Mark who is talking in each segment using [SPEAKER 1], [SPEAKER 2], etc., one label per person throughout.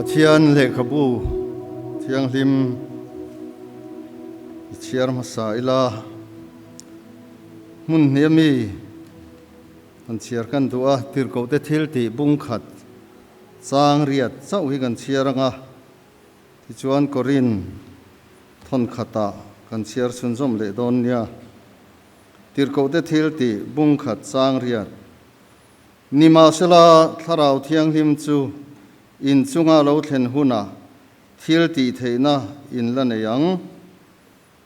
[SPEAKER 1] Pathian le khabu thiang lim chiar masa ila mun niami an chiar kan tua tir ko te thil ti bung khat sang riat chau hi kan chiaranga ti chuan korin thon khata kan chiar sun zom le don nia tir ko te thil ti bung khat sang riat nima sela tharau thiang lim chu in chunga lo thlen huna thil ti theina in la neyang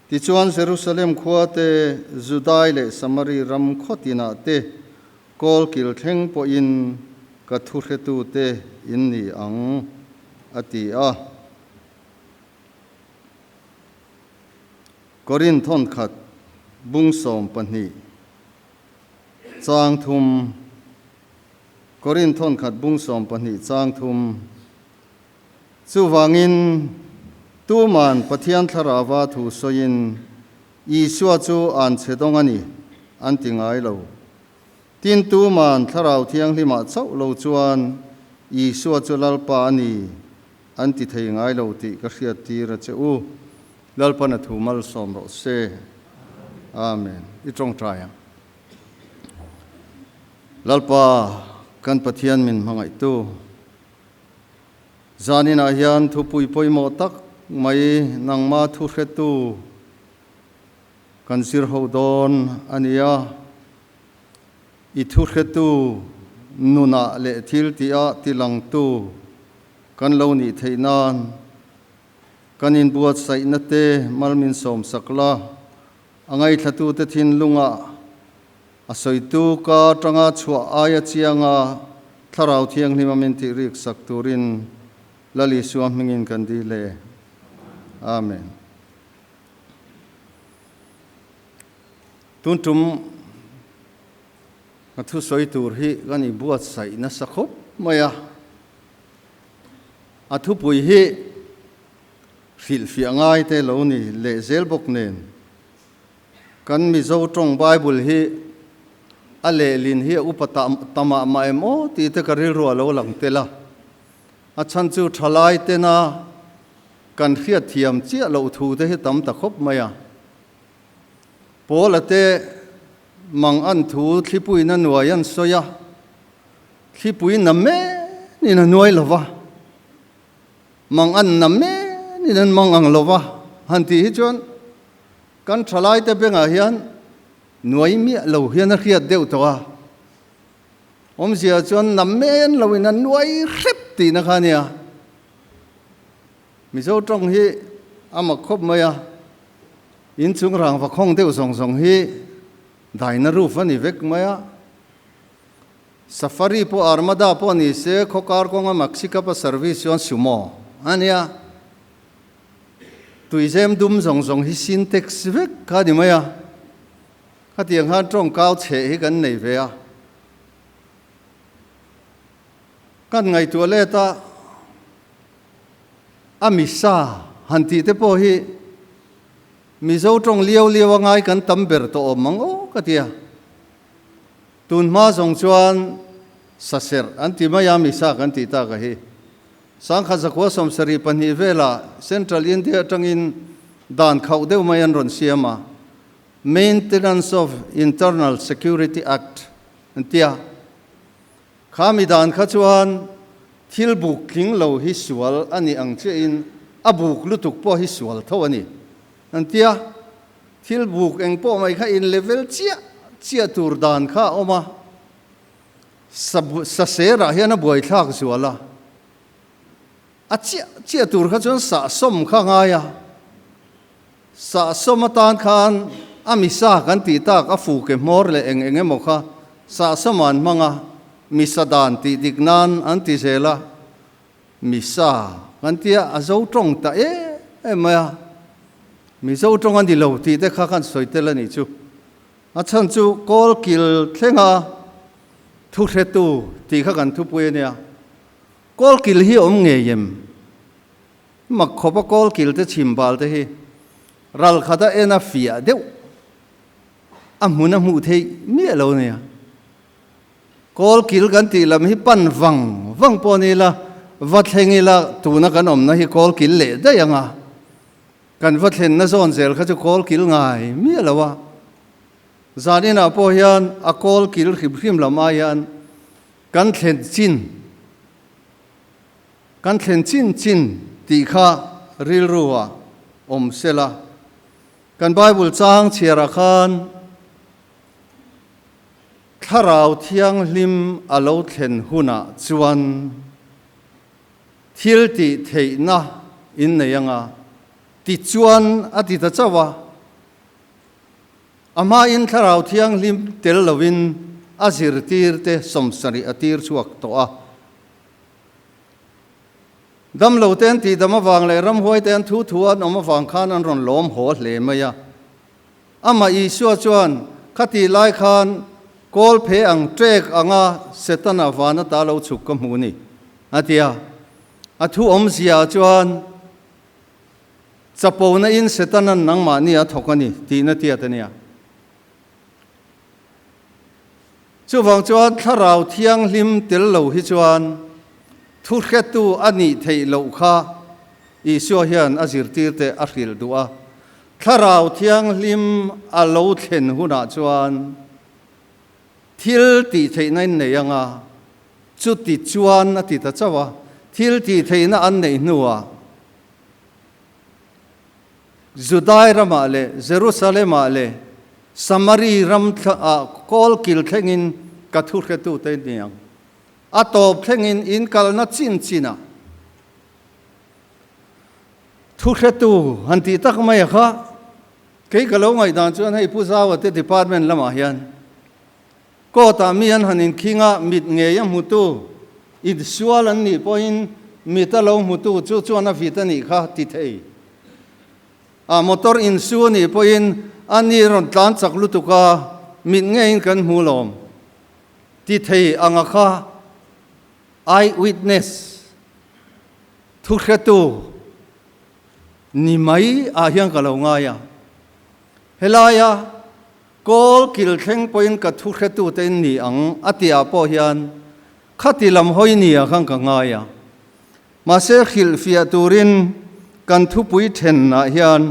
[SPEAKER 1] ti chuan Jerusalem khua te Judai le Samari ram khotina te kol kil thleng po in ka thu hretu te in ni ang ati a Korin thon khat bung som pani chang thum Korin thon khat bung som pani chang thum chu wangin tu man pathian tharawa thu soin Isua chu an chedong ani an tingai lo tin tu man tharau thiang lima chau lo chuan Isua chu lalpa ani an ti thei ngai lo ti ka hriat ti ra cheu lalpa na thu mal som ro se amen I trong trai lalpa kan pathian min mangai tu zanina hian thu pui poi mo tak mai nangma thu hretu kan sir ho don ania I thu hretu nuna le thil tia tilang tu kan lo ni theinan kan in buat sai na te malmin som sakla angai thatu te thin lunga asoitu ka tanga chua aya chianga tharau thiang hlimamin ti rik sak turin lali suam mingin kan di le amen tuntum athu soi tur hi gani buat sai na sakhop maya athu pui hi fil fiangai te lo ni le zel bok nen kan mi zo trong bible hi ale lin hi upata tama ma emo ti te karil ro lo lang tela achan chu thalai te na kan khiat thiam chia lo thu te hi tam ta khop maya polate mang an thu thlipui na nuayan soya thlipui na me ni na nuai lova mang an na me ni nan mang ang lova han ti hi chon kan thalai te benga hian nuai mi lo hian a khiat deuh to a om zia chon na men lo in an nuai rep ti na khania mi zo trong hi ama khop maya in chung rang va khong deuh song song hi dai na roof ani vek maya safari po armada po ni se khokar konga mexico pa service yon sumo ania tuizem dum song song hi syntax vek ka di maya ka tiang han trong cao che hi kan nei ve a kan ngai tu le ta amisa hanti te po hi mi zo trong liao liao ngai kan tamber to omang o ka tia tun ma song chuan saser anti maya misa kan ti ta ka hi sang kha zakwa som sari pani vela central india tangin dan khau deu mayan ron siama maintenance of internal security act antia khami dan kha chuan thil buk thing lo hi sual ani ang che in abuk lutuk po hi sual thawani antia thil buk eng po mai kha in level chia tur dan kha oma sa sera hian a buai thak suala a chia tur kha chon sa som kha ngaya sa somatan khan amisa kan ti ta ka fu ke mor le eng mo kha sa saman manga misadan ti dignan anti zela misa kan tia azo trong ta maya mi zo trong an di lo ti te kha kan soitel ani chu a chan chu kol kil thlenga thu hretu ti kha kan thu pui ania kol kil hi om nge yem mak khopa kol kil te chimbal te hi ral khada ena fia deu amuna mu thei mi lo nia kol kil kan ti lam hi pan wang po ni la vắt hengi la tu na kan om na hi kol kil le da yanga kan vắt hen na zon zel kha chu kol kil ngai mi lawa zanina po hian a kol kil khim khim lama hian kan thlen chin ti kha ril ruwa om sela kan bible chang chiara khan tharau thiang lim alo thlen huna chuan thil ti theina in neyanga ti chuan ati ta chawa ama in tharau thiang lim tel lovin azir tir te somsari atir chuak to a dam lo ten ti dama wang le ram hoi ten thu thuan oma wang khan an ron lom ho hle maya ama i sua chuan khati lai khan kol phe ang trek anga setana wana ta lo chuk ka mu ni atia athu om sia chuan chapo na in setana nang ma ni a thokani ti na tia tania chu wang chuan tharau thiang lim tel lo hi chuan thu khetu ani thei lo kha i sua hian azir tir te a hril duwa tharau thiang lim a lo thlen huna chuan thil ti theina neyanga chu ti chuan ati ta chawa thil ti theina an nei nuwa Judai rama le Jerusalem le Samari ram kol kil thengin ka thu khetu te niang atop thengin in kalna chin china thu khetu hanti tak mai kha ke kalo ngai dan chuan hei puza wa te department lama hian ko ta mian hanin khinga mit nge yam hutu id sual an ni point mitalo hutu chu chuan a vitani kha ti thei a motor in su ni point ani ron tlan chak lutuka mit nge in kan hulom ti thei anga kha eye witness thu khetu ni mai a hiang ka lo nga ya helaya kol kil theng point ka thu khetu te ni ang atia po hian khati lam hoi ni a khang ka nga ya ma se khil fia turin kan thu pui then na hian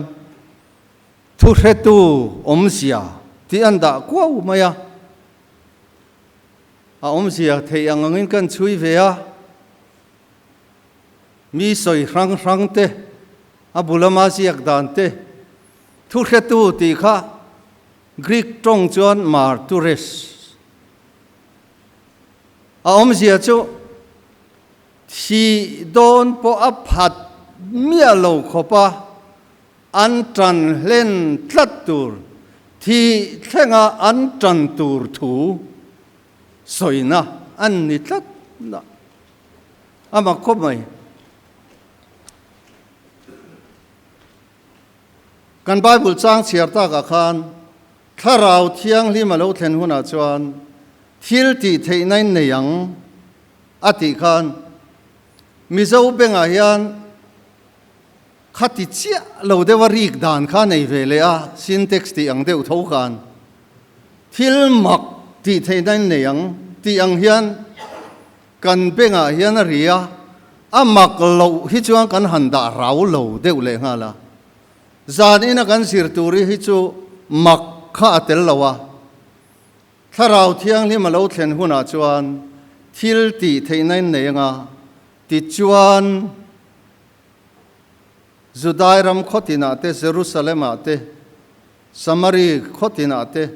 [SPEAKER 1] thu khetu om sia ti anda ko maya a om sia thei angangin kan chui ve a mi soi rang te a bulama siak dan te thu khetu ti kha Greek trong chuan martyrs a om sia chu thi don po a phat mia lo khopa an tran len tlat tur thi thenga an tran tur thu soina an ni tlat na ama ko mai kan bible chang chiar ta ka khan tharau thiang lim alo thlen huna chuan thil ti theinai neyang ati khan mizo benga hian khati chia lo dewa rik dan kha nei vele a syntax ti ang deuh tho khan thil mak ti theinai neyang ti ang hian kan benga hian a ria amak lo hi chuan kan handa rau lo deuh le nga la zan ina kan sir turi hi chu mak kha atel lawa tharau thiang lim alo thlen huna chuan thil ti theinai neyanga ti chuan Judai ram khotina te Jerusalem te Samari khotina te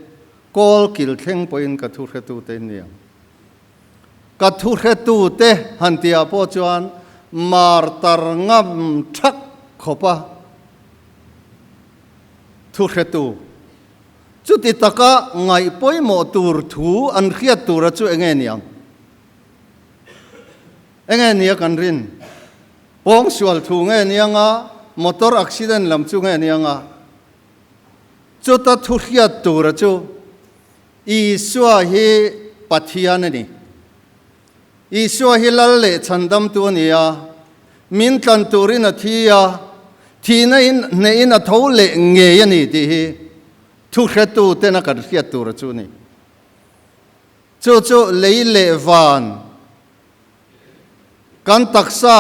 [SPEAKER 1] kol kil theng point ka thu khetu te niang ka thu khetu te hantia po chuan mar tar ngam thak khopa thu khetu chuti taka ngai poimo tur thu an khiat tur chu enge niang enge nia kan rin pong sual thu nge nianga motor accident lam chu nge nianga chuta thu khiat tur chu iswa hi pathian ni iswa hi lal le chandam tu nia min tlan turin a thia thina in ne in a tho le nge yani ti hi thu khetu te na kan khiat tur chu ni chu leile van kan taksa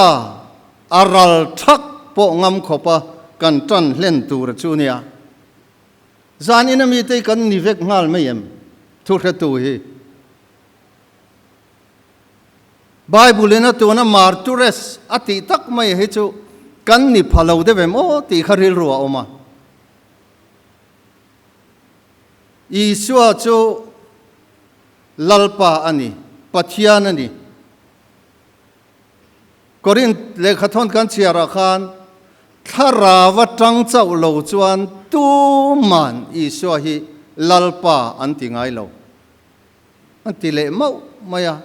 [SPEAKER 1] aral thak po ngam khopa kan tran hlen tur chu nia zan in mi te kan ni vek ngal mai em thu kha tu hi Bible na tu na martures ati tak mai he chu kan ni phalo de bem o ti kharil ruwa oma Isua chu lalpa ani pathian ani Korin le khathon kan chiara khan thara wa tang chau lo chuan tu man Isua hi lalpa an ti ngai lo an ti le mau maya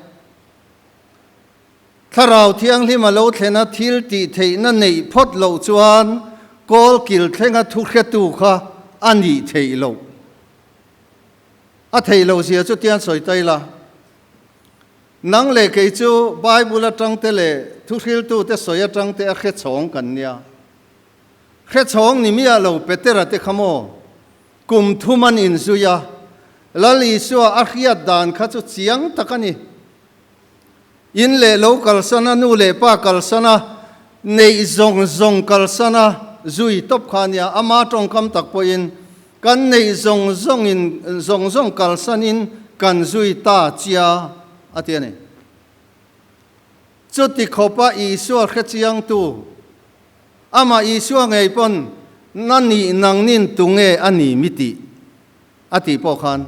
[SPEAKER 1] Tharau thiang hima lo thena thil ti theina nei phot lo chuan kol kil thenga thu khe tu kha ani thei lo a thei lo sia chu tian soi tai la nang le ke chu Bible atang te le thu khil tu te soya tang te a khe chong kan nia khe chong ni mi a lo petera te khamo kum thuman in zuya lali suwa a khiat dan kha chu chiang takani in le local sana nu le pa kal sana nei zong zong kal sana zui top khania ama tong kam tak po in kan nei zong zong kal sanin kan zui ta chia atiane chuti khopa Isua khachiang tu ama Isua ngei pon nani nangnin tunge ani miti ati po khan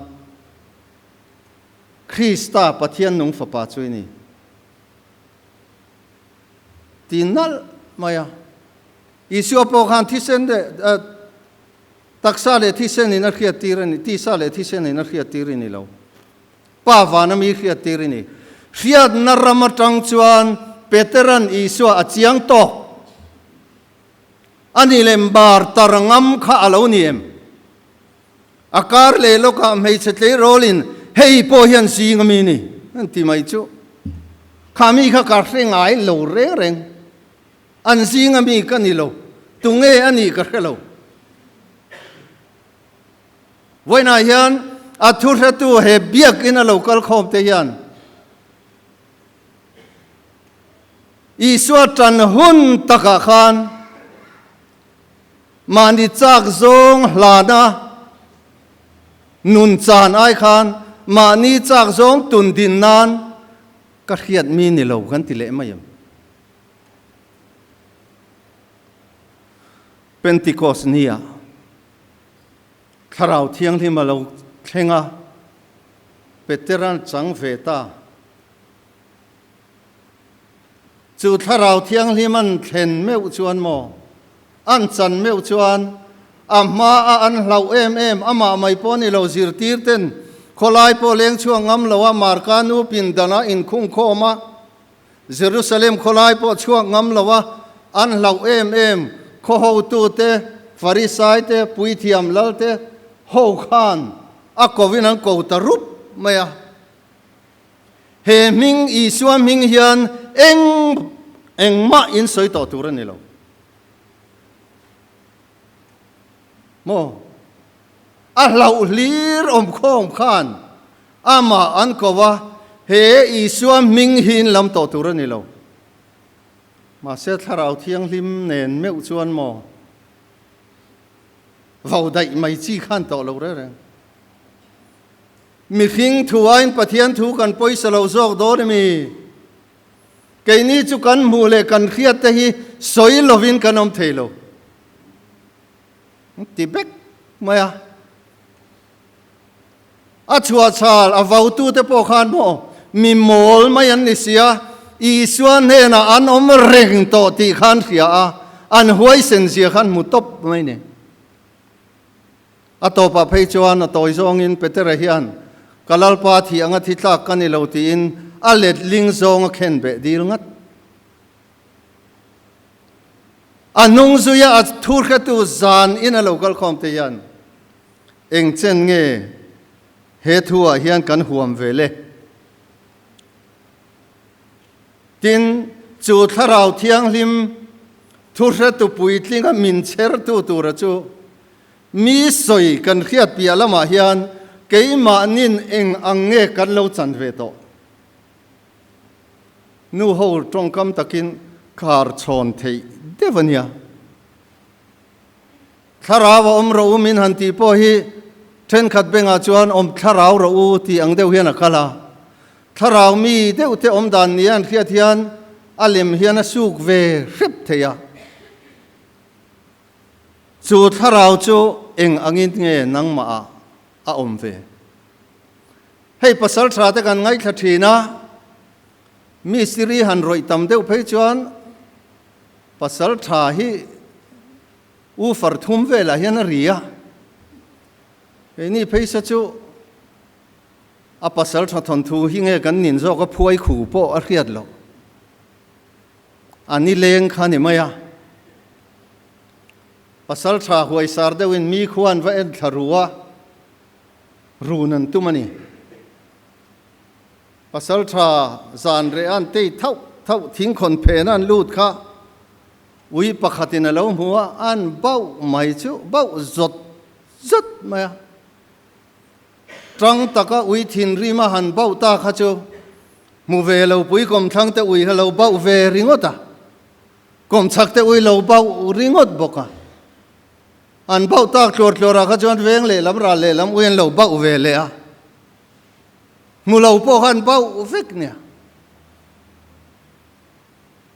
[SPEAKER 1] Krista pathian nung fa pa chuini Tinal maya Isua po khan thisen de taksa le thisen in khia tirani ti sa le thisen in khia tirini lo pa wana mi khia tirini khiat narama tang chuan Peteran Isua achiang to ani lembar tarangam kha alo niem akar le loka mei chetle rolin hei po hian singami ni anti mai chu khami kha kar ngai lo reng an singa mi kanilo tunge ani karhelo voina hian athura tu he biak in a local khom te hian Isua tan hun taka khan mani chak zong hlana nun chan ai khan mani chak zong tun din nan ka khiat mi ni lo kan ti le mayam Pentecost nia Tharau thiang hima lo thenga Peteran chang ve ta chu tharau thiang himan thlen meu chuan mo an chan meu chuan amma an hlau em ama mai poni lo zir tir ten kholai po leng chuang ngam lowa markanu pin dana in khung khoma Jerusalem kholai po chuang ngam lowa an hlau em kho ho tu te Farisai te puithiam lal te ho khan a kovin an ko tarup maya he ming Isua ming hian eng ma in soi to turan ni lo mo a hlau lir khom khan ama an ko wa he Isua ming hin lam to turan ni lo ma se tharau thiang lim nen meu chuan mo vau dai mai chi khan to lo re mi khing thuain pathian thu kan poisa lo zok do mi cái ní chú căn mù lệ căn khiết thế hi soi lovin căn ông thầy lo, tibek maya, chua chal vào tu te po khan mo mi mol mayan nisia Isuan he na an om reng to ti khan khia an huai sen sia khan mu top mai ne atopa phei chuan atoi zong in Peter hian kalal pa thi anga thi tla kan lo ti in alet ling zong khen be dil ngat anung zuya at thur kha tu zan in a local khom te yan eng chen nge he thua hian kan huam vele tin chu tharau thiang lim thur kha tu puitlinga min cher tu ra chu mi soi kan khiat pia lama hian keima nin eng ange kan lo chan ve to nu ho trong kam takin kar chon thei devania tharawa ro min han ti po hi then khat benga chuan tharau ro ti ang deuh hian a kala tharau mi deuh te dan nian khiat hian alem hian a suk ve hrep theya chu tharau chu eng angin nge nangma a ve hei pasal tha te kan ngai thina mi siri han roi tam deuh phei chuan pasal tha hi u far thum ve la hian a ria ni phei sa chu a pasal tha thon thu hi nge kan nin zo ka phuai khu po a riat lo ani leng khani maya pasal tha huai sar deuhin mi khuan va en tharua runan tumani pasal tha zan re an te thau thing khon phen an lut kha ui pakhatin alo hua an bau mai chu bau zot maya trăng taka ui thin ri ma han bau ta kha chu mu ve lo pui kom thang te ui halo bau ve ringota kom chak te ui lo bau ringot boka an bau ta tlor kha chuan veng le lam ra le lam uyen lo bau ve le a mu lo po han bau vek nia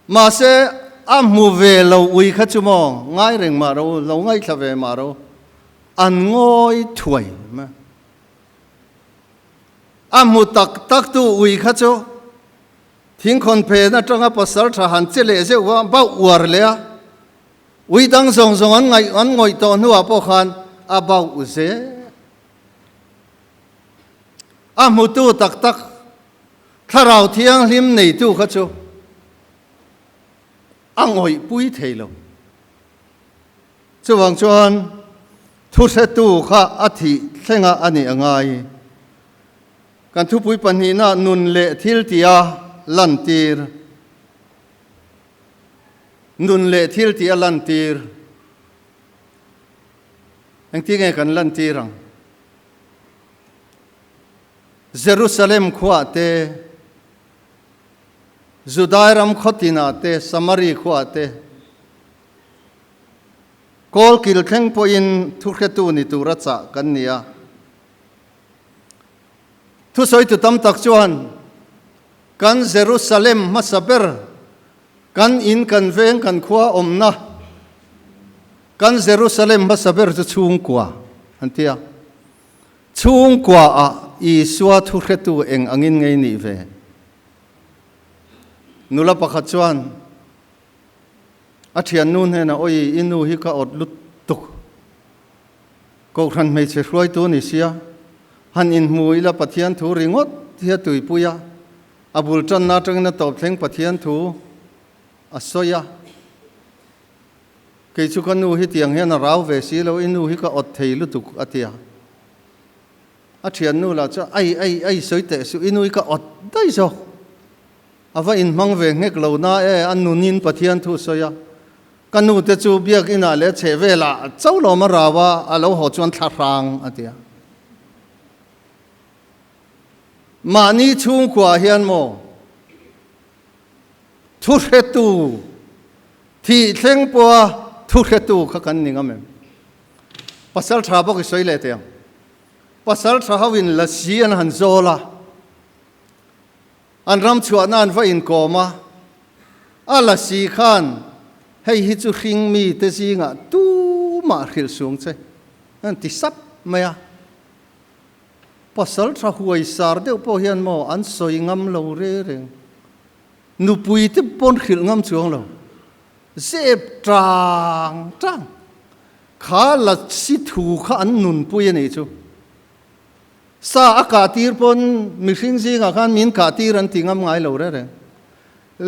[SPEAKER 1] ma se a mu ve lo ui kha chu mo ngai reng ma ro lo ngai thla ve ma ro an ngoi thuai ma a mu tak tu ui kha chu thing khon phe na tanga pasal tha han che le je wa bau war le a ui dang zong an ngoi to nu a po khan a bau ze a mu tu tak tharau thiang hlim nei tu kha chu a ngoi pui thei lo chuwang chuan thu se tu kha a thi thlenga ani angai kan thu pui pani na nun le thil tia lan tir nun le thil tia lan tir ang ti nge kan lan tirang Jerusalem khuate Judairam khotina te Samari khuate kol kil kheng po in thu khetu ni tura cha kan nia thu soi tu tam tak chuan kan Jerusalem masaber kan in kan veng kan khua omna kan Jerusalem masaber chu chung kwa antia chung kwa a Isua thu khetu eng angin ngei ni ve nula pakhat chuan a thian nun hena oi inu hi ka ot lut tuk ko khan mei che hroi tu ni sia han in mui la pathian thu ringot thia tui puya abul chan na tang na top thleng pathian thu asoya ke chu kan nu hi tiang hian raw ve si lo inu hi ka ot thei lu tuk atia a thian nu la cha ai soite su inu hi ka ot dai zo ava in mang ve ngek lo na e an nu nin pathian thu soya kanu te chu biak ina le che vela chau lo ma rawa alo ho chuan tharang atia mani chung kwa hian mo thu hetu thi thleng po thu hetu kha kan ninga mem pasal tha bo ki soile te pasal tha hawin la sian han zola an ram chuan an va in koma ala si khan hei hi chu hring mi te zinga tu ma khil sung che an ti sap maya pasal tha huai sar deuh po hian mo an soi ngam lo re reng nu pui te pon khil ngam chuang lo zep tang kha la si thu kha an nun pui nei chu sa aka tir pon mi hring zinga khan min ka tir an tingam ngai lo re reng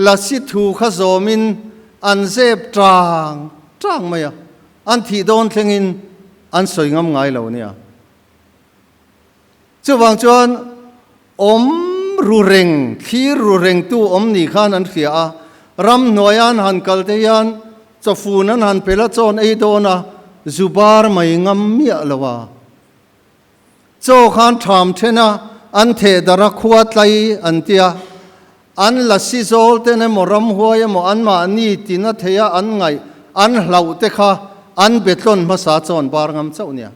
[SPEAKER 1] la si thu kha zomin an zep tang maya an thi don thlengin an soi ngam ngai lo nia chuwang chuan ru reng tu ni khan an khia a ram noyan han kalte yan chafun an han pela chon ei dona zubar mai ngam mia lawa cho khan tham thena an the dara khuat lai an tia an la si zol te ne moram huaya mo an ma ni tina theya an ngai an hlau te kha an betlon ma sa chon bar ngam chau nia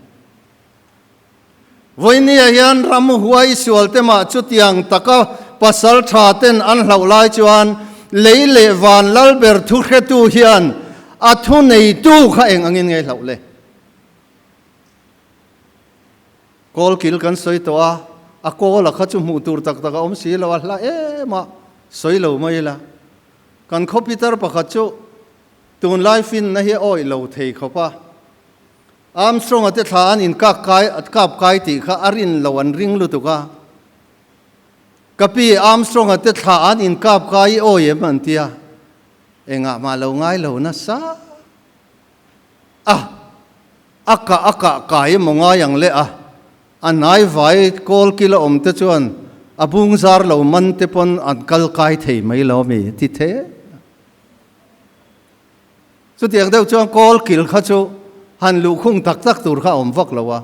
[SPEAKER 1] voinia hian ram huai sual te ma chu tiang taka pasal tha ten an hlau lai chuan leile van lal ber thu khe tu hian a thu nei tu kha eng angin ngai hlau le kol kil kan soi to a kol kha chu mu tur tak tak om si lo la e ma soi lo mai la kan computer pakhat chu tun life in na hi oi lo thei khopa Armstrong ate tha an in kap kai ti kha arin lo an ring lu tu ka kapi Armstrong ate tha an in kap kai oi e man tia enga ma lo ngai lo na sa aka kai mo nga yang le anai vai kol kilo om te chuan abung zar lo man te pon an kal kai thei mai lo mi ti the chu tiang deuh chuan kol kil kha chu han lu khung tak tak tur kha om vak lo wa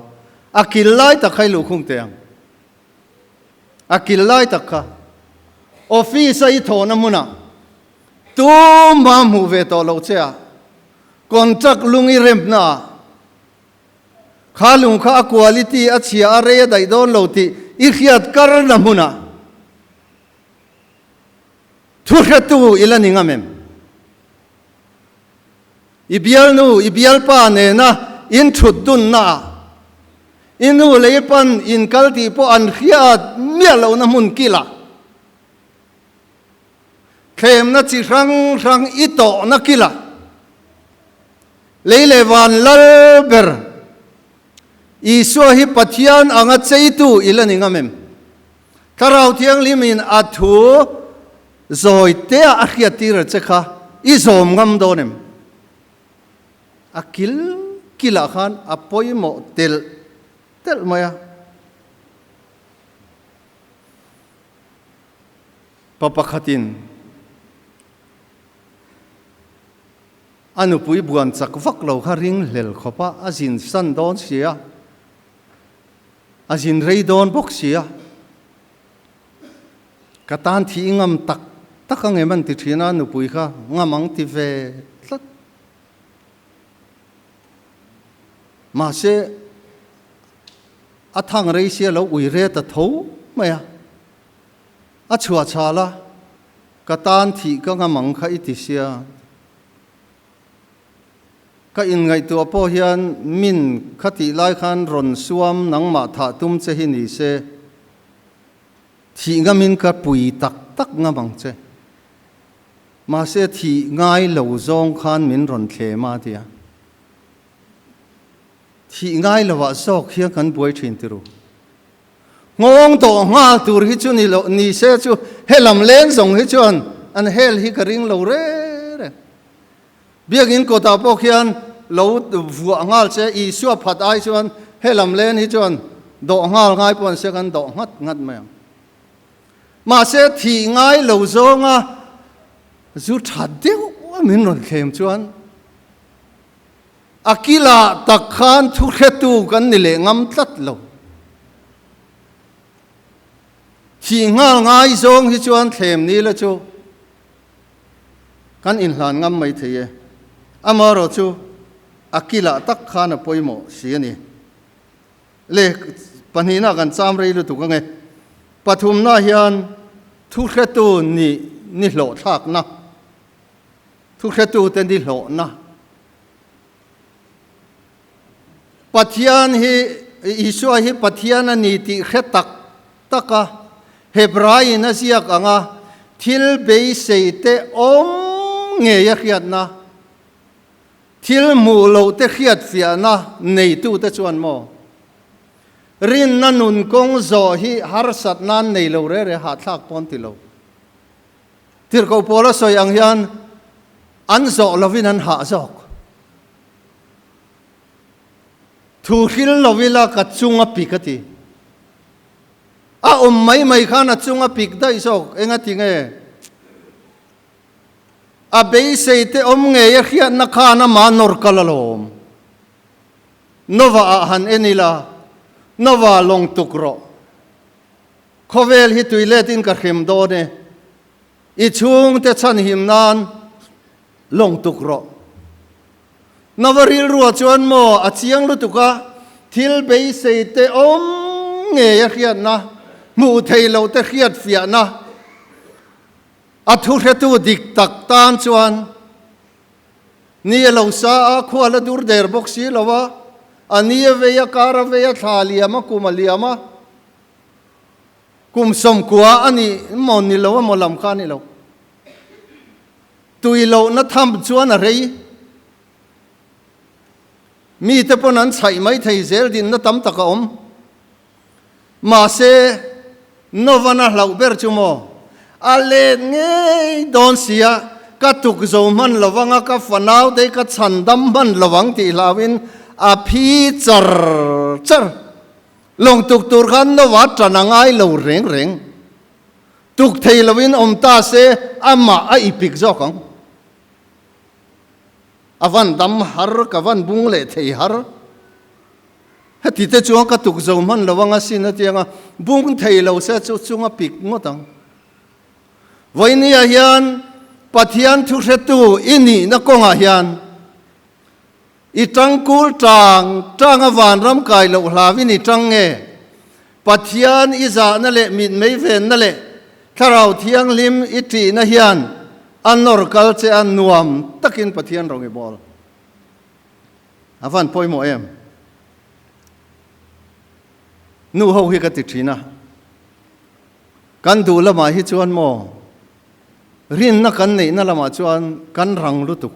[SPEAKER 1] akil lai tak khai lu khung teang akil lai tak kha office ai thona muna tu ma mu ve to lo chea contract lungi rem na kha lung kha quality a chia a re dai don lo ti i khiat kar na muna thu kha tu ilaninga mem ibial pa ne na in thut dun na inu leipan in kalti po an khiat mia lo na mun kila khem na chi rang ito na kila leile van lal ber isu hi pathian anga cheitu ilaninga mem karau thiang limin athu zoi te a khiatir chekha i zom ngam donem akil kila khan apoi mo tel maya papakhatin anu pui buan chak vak lo kha ring hlel khopa azin san don sia azin rei don bok sia katan thi ngam tak ang eman ti thina nu pui kha ngamang ti ve tlat ma se athang rei sia lo ui re ta tho maya a chua chala katan thi ka ngamang kha iti sia ka in ngai tu po hian min khati lai khan ron suam nang ma tha tum che hi ni se thi ngamin ka pui tak ngamang che ma se thi ngai lo zong khan min ron the ma tia thi ngai lo wa sok hian kan boi thin tiru ngong to nga tur hi chu ni lo ni se chu helam len zong hi chuan an hel hi ka ring lo re biagin ko ta po khian lo vu angal che i suwa phat ai chuan helam len hi chuan do ngal ngai pon se kan do ngat ma se thi ngai lo zonga zu that deu min ron khem chuan akila takhan thu khetu kan ni le ngam tlat lo thi ngal ngai zong hi chuan thlem ni la chu kan in hlan ngam mai theye amaro chu akila tak khana poimo siani le panina kan cham rei lu tu ka nge pathum na hian thu khetu ni hlo thak na thu khetu ten di hlo na pathian hi isua hi pathian ani ti khetak taka hebrai na siak anga thil bei seite om nge ya khiat na thil mu lo te khiat fia na nei tu te chuan mo rin na nun kong zo hi har sat nan nei lo re ha thak pon ti lo tir ko pola soi ang hian an zo lovin an ha zok thu khil lovila ka chunga pikati a mai khana chunga pik dai zok enga tinge a bei seite om nge ya khiat na khana ma nor kalalom nova han enila nova long tukro khovel hi tuilet in ka khem do ne i chung te chan him nan long tuk ro navaril ruwa chuan mo a chiang lu tuka thil bei sei te om nge ya khiat na mu thei lo te khiat fia na a thu re tu dik tak tan chuan ni lo sa a khwala dur der bok si lawa ani ve ya kara ve ya thaliama kumaliama kum som kwa ani mon ni lo mo lam kha ni lo tui lo na tham chuan a rei mi te pon an chai mai thei zel din na tam taka om ma se novana hlau ber chumo ale nge don sia ka tuk zo man lawanga ka fanau de ka chandam man lawang ti lawin a phi char char long tuk tur khan no wa tranangai lo reng reng tuk thei lawin om ta se ama a ipik zo kang avan dam har ka van bung le thei har hati te chuang ka tuk zo man lawanga sin atianga bung thei lo se chu chunga pik ngotang voinia hian pathian thu retu ini na konga hian itang kul tang awan ram kai lo hlawin itang nge pathian iza na le min mei ven na le tharau thiang lim iti na hian anor kal che an nuam takin pathian rongi bol avan poimo em nu ho hi ka ti thina kan du lama hi chuan mo rin na kan nei na lama chuan kan rang lu tu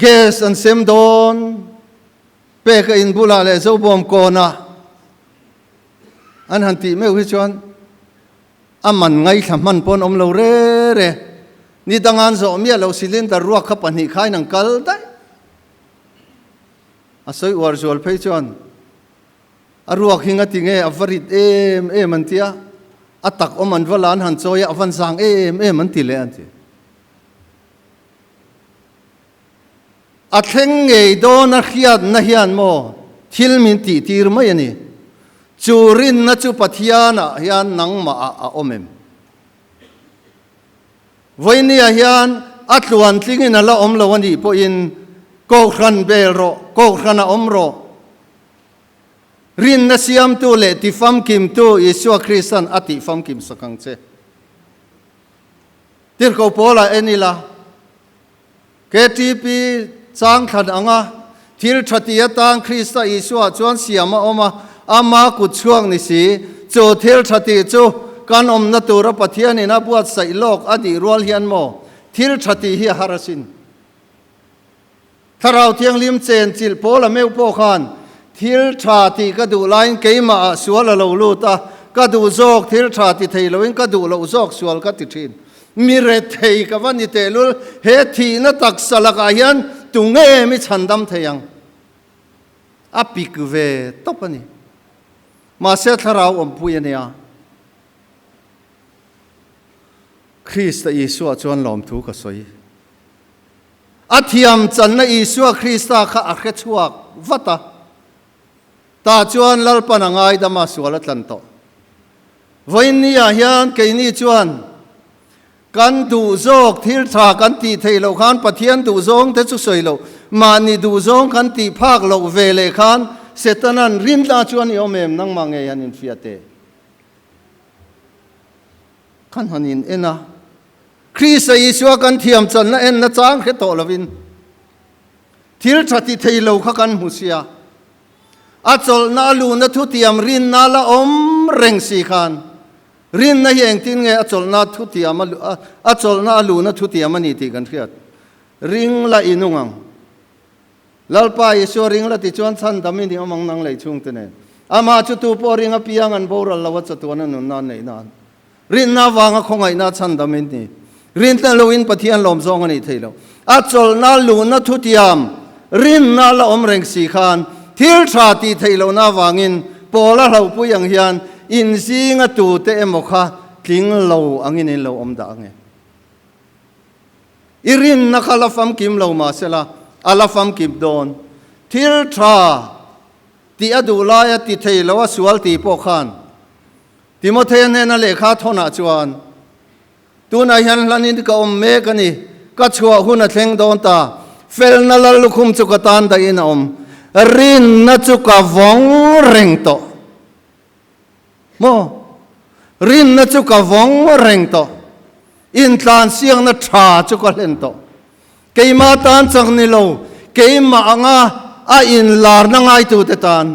[SPEAKER 1] gas an sem don pe ka in bula le zo bom ko na an han ti me hi chuan aman ngai thaman pon om lo re re ni dangan zo mia lo cylinder ruak khap ani khai nang kal dai asoi war zol phei chuan aruak hinga tinge avarit em antia atak oman valan han choya avan sang em an ti le an ti a thleng ngei do na khiat na hian mo thil min ti tir mai ani churin na chu pathiana hian nang ma a omem voinia hian atluan tlingin ala om lo ani po in ko khan bel ro ko khana om ro rin na siam tu le ti fam kim tu Yeshua Christan ati fam kim sakang che tir ko pola enila KTP chang khan anga thil thatia tang Christa Yeshua chuan siama oma ama ku chuang ni si chu thil thati chu kan om na tura pathian ina buat sai lok adi rol hian mo thil thati hi harasin tharau thiang lim chen chil pola meu po khan thil thati ka du lain keima suala lo luta ka du zok thil thati thei loin ka du lo zok sual ka ti thin mi re thei ka wani telul he thi na tak salaka hian tunge mi chandam theyang apik ve topani ma se tharau om puya Christ Yeshua chuan lom thu ka soi athiam chan na Yeshua Christa kha akhe chuak vata ta chuan lalpan angai dama suala tlanto voinia hian keini chuan kan du zok thil tha kan ti thei lo khan pathian du zong te chu soi lo mani du zong kan ti phak lo ve le khan setanan rin la chuan i omem nang mange yan in fiate kan hanin ena Christ Yeshua kan thiam chan na en na chang khe to lovin thil thati thei lo kha kan husia achol na lu na thu tiam rin na la om reng si khan rin na hieng tin nge achol na thu tiam achol na lu na thu tiam ani ti kan khiat ring la inungang lalpa Yesu ring la ti chuan chan damin ni omang nang lei chung tene ama chu tu po ring a piang an boral lawa chatuan an nan nei nan rin na wanga khongai na chan damin ni rin ta lo in pathian lom zong ani theilo achol na lu na thu tiam rin na la om reng si khan thil tha ti theilo na wangin pola hlau pu yang hian in singa tu te emokha tling lo angin in lo om da nge irin na khala fam kim lo ma sela ala fam kim don thil tha ti adula ya ti theilo sual ti po khan Timothy nên lệ khá thôn à chuan tu na hian lanin ka me ka ni ka chua hun a thleng don ta fel na lal lukhum chu ka tan da in rin na chu ka vong reng to mo rin na chu ka vong reng to in tlan siang na tha chu ka len to keima tan chang ni lo keima anga a in lar na ngai tu te tan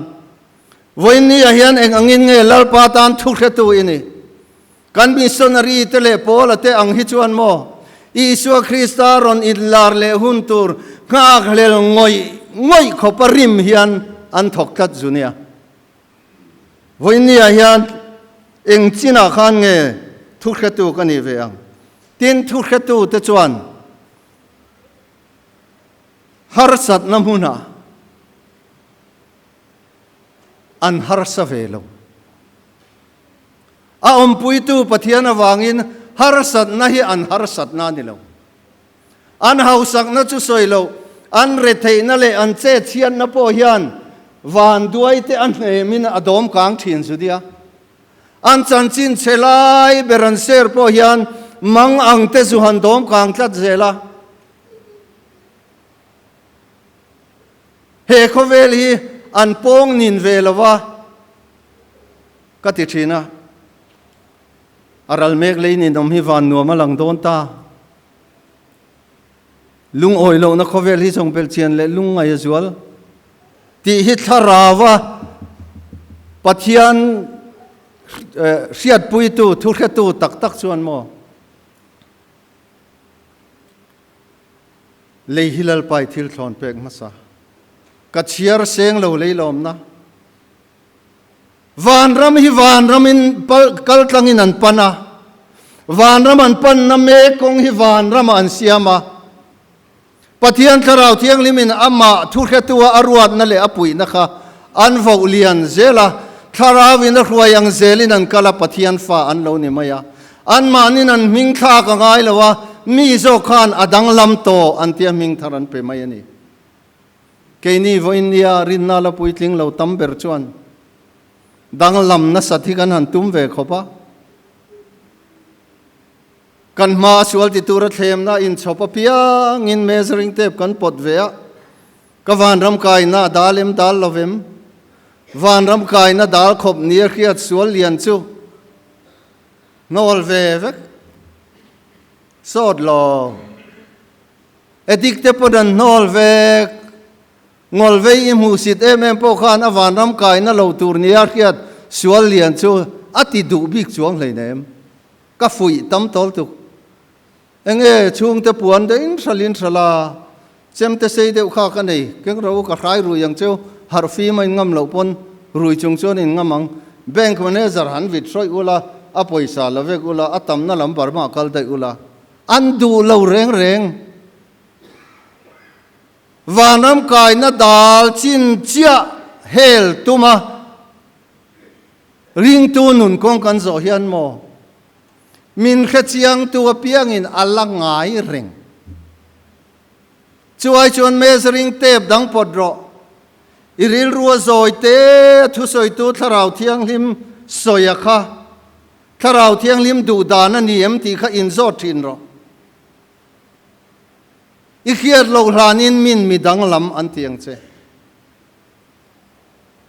[SPEAKER 1] voini a hian eng angin nge lalpa tan thu khe tu ini kan missionary te le pol ate ang hi chuan mo Isu Krista ron in lar le hun tur nga khlel ngoi khoparim hian an thok khat junia voini a hian eng china khan nge thu khe tu ka ni ve ang tin thu khe tu te chuan har sat namuna an har sa velo a pui tu pathian awangin har sat na hi an har sat na ni lo an hausak na chu soilo an re thei na le an che thian na po hian van duai te an he min adom kang thin su dia an chan chin chelai beran ser po hian mang ang te zu han dom kang tlat zela he khovel hi an pong nin velawa ka ti thina aral mek le ni nom hi van nuam lang don ta lung oi lo na khovel hi song pel chian le lung ngai zual ti hi tharawa pathian riat pui tu thu khe tu tak tak chuan mo le hilal pai thil thon pek masa ka chiar seng lo le lom na van ram hi van ramin kal tlangin an pana van ram an pan na me kong hi van ram an siama pathian tharau thiang limin ama thu khe tu arwat na le apui na kha an vo lian zela tharawin a hruayang zelin an kala pathian fa an lo ni maya an manin an ming tha ka ngai lawa mi zo khan adang lam to an tia ming tharan pe mai ani keini voinia rinna la puitling lo tamber chuan dang lam na sathi kan han tum ve khopa kan ma sual ti tur thlem na in chopa piang in measuring tape kan pot ve ka van ram kai na dalim dal lovem van ram kai na dal khop nier khiat sual lian chu nol ve vek sod lo edik te podan nol vek ngol ve i mu sit em po khan awan ram kai na lo tur niar khiat sual lian chu ati du bik chuang hleinem ka fui tam tol tu enge chung te puan de in thalin thala chem te sei de kha ka nei keng ro ka khai ru yang chu har fi mai ngam lo pon rui chung chon in ngamang bank manager han vit soi ula a poisa lovek ula atam na lam barma kal dai ula an du lo reng reng vanam kai na dal chin chia hel tuma ring tu nun kong kan zo hian mo min kha chiang tu piang in alangai reng chuai chon measuring tape dang podro iril ruwa zoi te thu soi tu tharau thiang lim soya kha tharau thiang lim du dan ani em ti kha in zo thin ro i khiat lo hlanin min midang lam an tiang che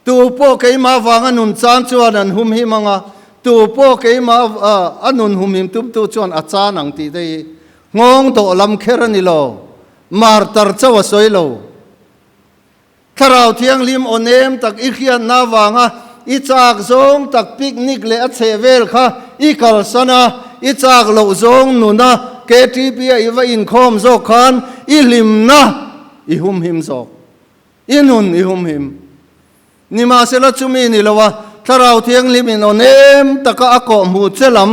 [SPEAKER 1] tu po keima wanga nun chan chuan an hum hi manga tu po keima anun hum him tum tu chuan acha nang ti dei ngong to lam kher ani lo mar tar chawa soi lo tharau thiang lim onem tak i khian na wanga i chak zong tak picnic le a chevel kha i kal sana i chak lo zong nuna KTP iwa in khom zo khan i lim na i hum him zo inun i hum him nima sela chumi ni lawa tharau thiang lim in onem taka ako mu chelam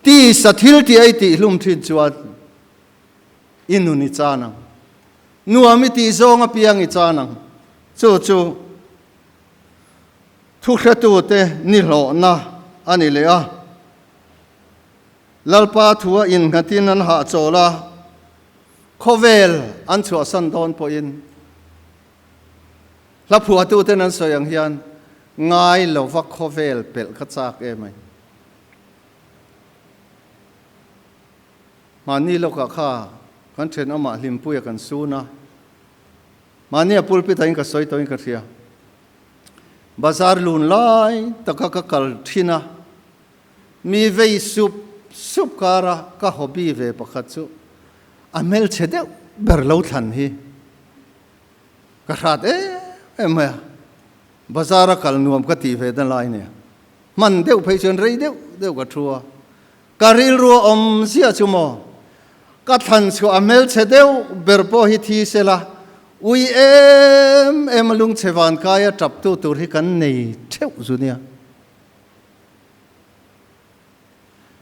[SPEAKER 1] ti sathil ti ai ti hlum thin chuan inun i chana nuami ti zong a piang i chana chu thu khatu te ni lo na ani le a lalpa thua in ngatin an ha chola khovel an chua san don po in la phua tu te nan soyang hian ngai lo va khovel pel kha chak e mai mà ni lo cả kha kan chen ama hlim puya kan su na mania pulpit ain ka soi toin ka thia bazar lun lai taka ka kal thina mi vei sup kara ka hobby ve pakhat chu amel chede berlo than hi ka rat em bazar kal nuam ka ti ve dan lai ne man deu phei chen rei deu ka thua karil ru om sia chumo ka than chu amel chedeu berpo hi thi sela ui em lung chewan kaya trap tu tur hi kan nei theu zunia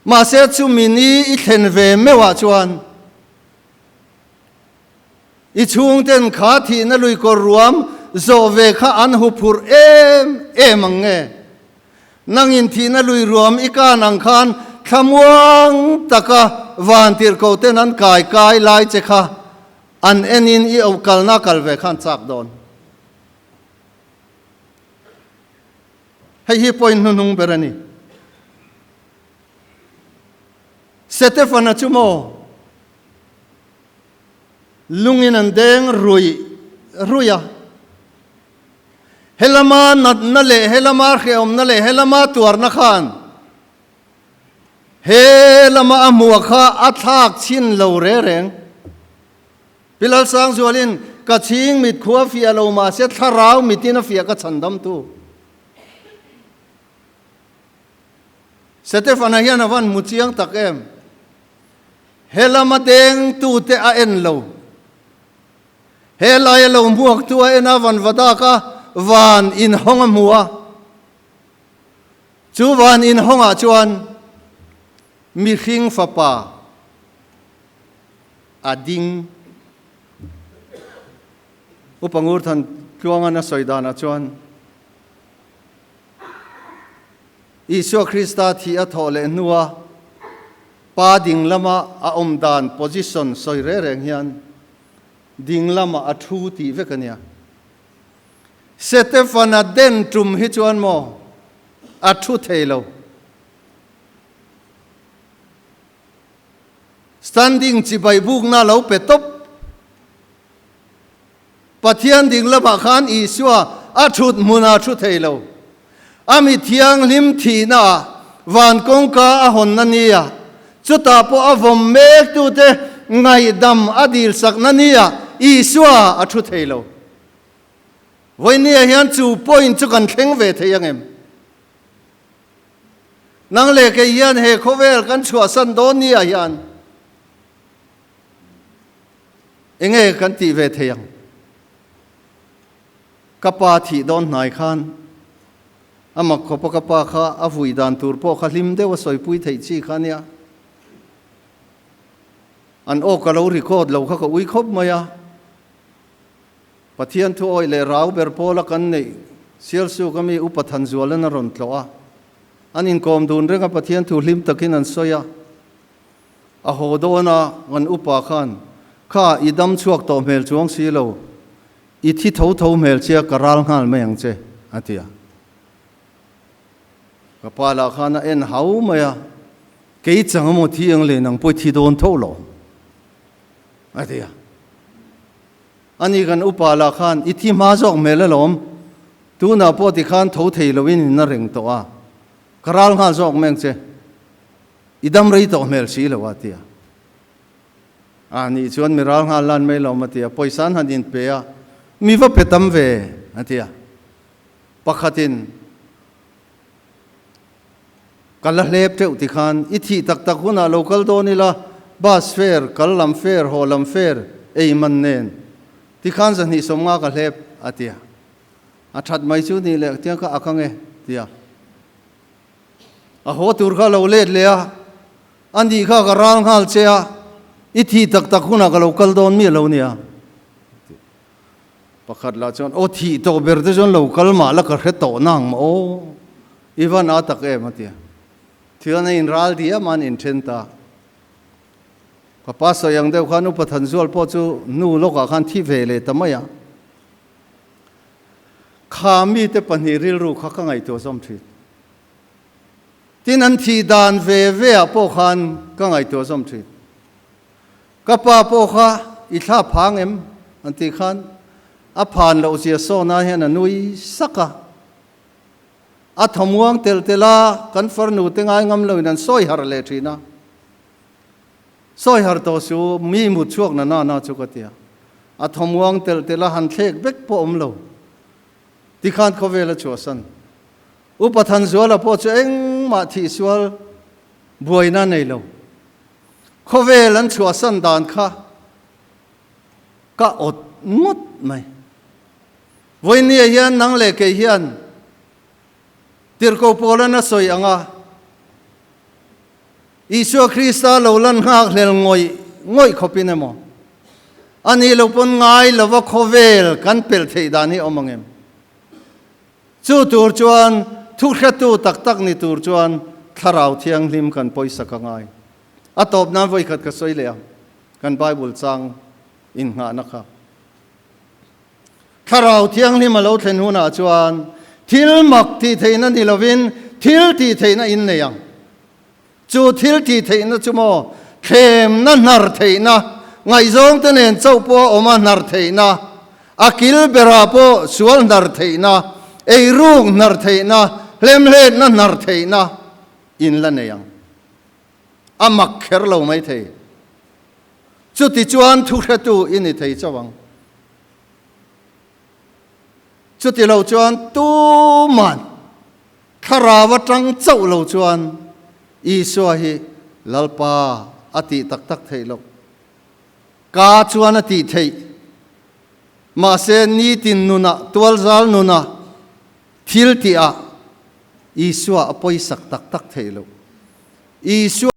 [SPEAKER 1] ma se chu mini I thlen ve mewa chuan I chung ten kha thi na lui ko ruam zo ve kha an hu phur em ange nangin thi na lui ruam I ka nang khan thamuang taka van tir ko ten an kai lai che kha an enin I au kal na kal ve khan chak don hei hi point nung berani Stefana chumo lungin an deng ruya helama na le helama kheom na le helama tuar na khan helama amua kha athak chin lo re reng pilal sang zualin ka ching mit khuwa fia lo ma se tharau mitina fia ka chandam tu Stefana hian awan muchiang tak em helama deng tu te a en lo helai lo muak tu a en awan wada ka van in honga mua chu van in honga chuan mi khing fa pa ading upangur than kluanga na soidana chuan Isu Krista thi a thole nuwa pa ding lama a omdan position soi re reng hian ding lama a thu ti vekania Stefana den tum hi chuan mo a thu theilo standing chi bai buk na lo pe top pathian ding lama khan Isua a thut muna thu theilo ami thiang lim thi na van kong ka a hon na nia chuta po avom mek tu te ngai dam adil sak na nia Isua a thu theilo voinia hian chu point chu kan thleng ve theiang em nang le ke hian he khovel kan chua san don nia hian enge kan ti ve theiang kapa thi don nai khan ama khopa kapa kha avui dan tur po kha lim de wa soi pui thei chi khania an o ka lo record lo kha ka ui khop maya pathian thu oi le rau ber pola kan nei sial su kami upathan zualan ron tloa anin kom dun renga pathian thu lim takin an soya a hodona ngan upa khan kha idam chuak to mel chuang si lo I thi tho mel chia karal ngal mayang che atia kapala khana en hau maya kei changamo thi ang le nang poi thi don tho lo atia ani kan upala khan ithi ma jok melalom tu na po ti khan tho thei lovin na reng to a karal ngal jok meng che idam rei to mel si lo atia ani chuan miral ngal lan mai lo matia poisan hanin pe a mi va petam ve atia pakhatin kala hlep teu ti khan ithi tak huna local donila bus fare kallam fare holam fare ei man nen ti khan zan hi somnga ka hlep atia athat mai chu ni le tiang ka akange tia a ho tur kha lo let le a andi kha ka rang hal che a ithi tak huna ka local don mi lo nia pakhat la chon o thi to ber de jon local ma la ka hre to nang o iwan a tak e matia thiana in ral dia man in thenta papa so yang deu khanu pathan zual po chu nu loka khan thi ve le tamaya khami te pani ril ru kha ka ngai to som thi tin an thi dan ve a po khan ka ngai to som thi kapa po kha itha phang em anti khan a phan lo sia so na hen anui saka a thamuang tel tela kan farnu tengai ngam lo nan soi har le thina soi har to su mi mu chuak na na chu ka tia a thamuang tel tela han thek bek po om lo ti khan kho vela chu san upathan zuala po chu eng ma thi sual buaina nei lo kho velan chu san dan kha ka ot ngut mai voinia hian nang le ke hian tirko polana soi anga Isu Krista lo lan ngak lel ngoi khopin emo ani lo pon ngai lova khovel kan pel thei dani omangem chu tur chuan thu khatu tak tak ni tur chuan tharau thiang lim kan poisa ka ngai atop na voi khat ka soi le kan bible chang in nga na kha tharau thiang lim lo thlen huna chuan thil mak ti theina ni lovin thil ti theina in ne yang chu thil ti theina chumo khem na nar theina ngai zong te nen chau po oma nar theina akil bera po sual nar theina ei rung nar theina lem le na nar theina in la ne yang amak kher lo mai the chu ti chuan thu khatu in i thei chawang chu ti lo chuan tu man kharawa tang chau lo chuan Isu hi lalpa ati tak tak thei lo ka chuan ati thei ma se ni tin nuna tual zal nuna thil ti a Isu a poi sak tak tak thei lo Isu